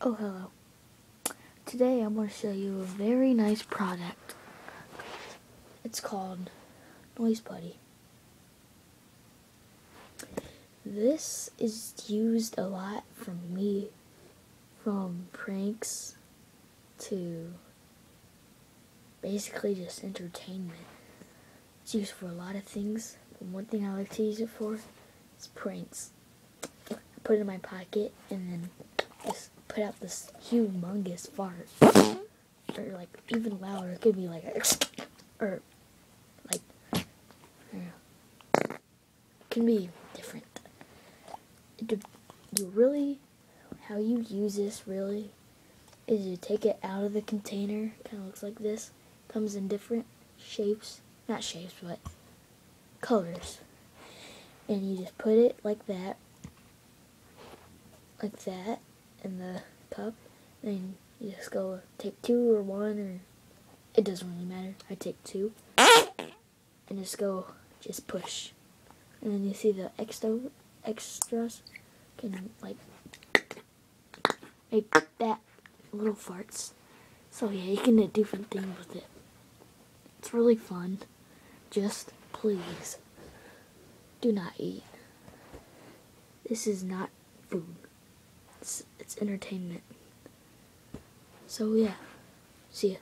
Oh, hello. Today I'm going to show you a very nice product. It's called Putty. This is used a lot from pranks to basically just entertainment. It's used for a lot of things, but one thing I like to use it for is pranks. I put it in my pocket and then just put out this humongous fart. Or like even louder, it could be like or like it can be different. How you use this really is you take it out of the container, kind of looks like this, comes in different shapes, not shapes but colors, and you just put it like that in the cup, and you just go take 2 or 1, or it doesn't really matter. I take 2 and just push, and then you see the extras can like make that little farts. So yeah, you can do different things with it. It's really fun. Just please do not eat. This is not food. It's entertainment. So yeah, see ya.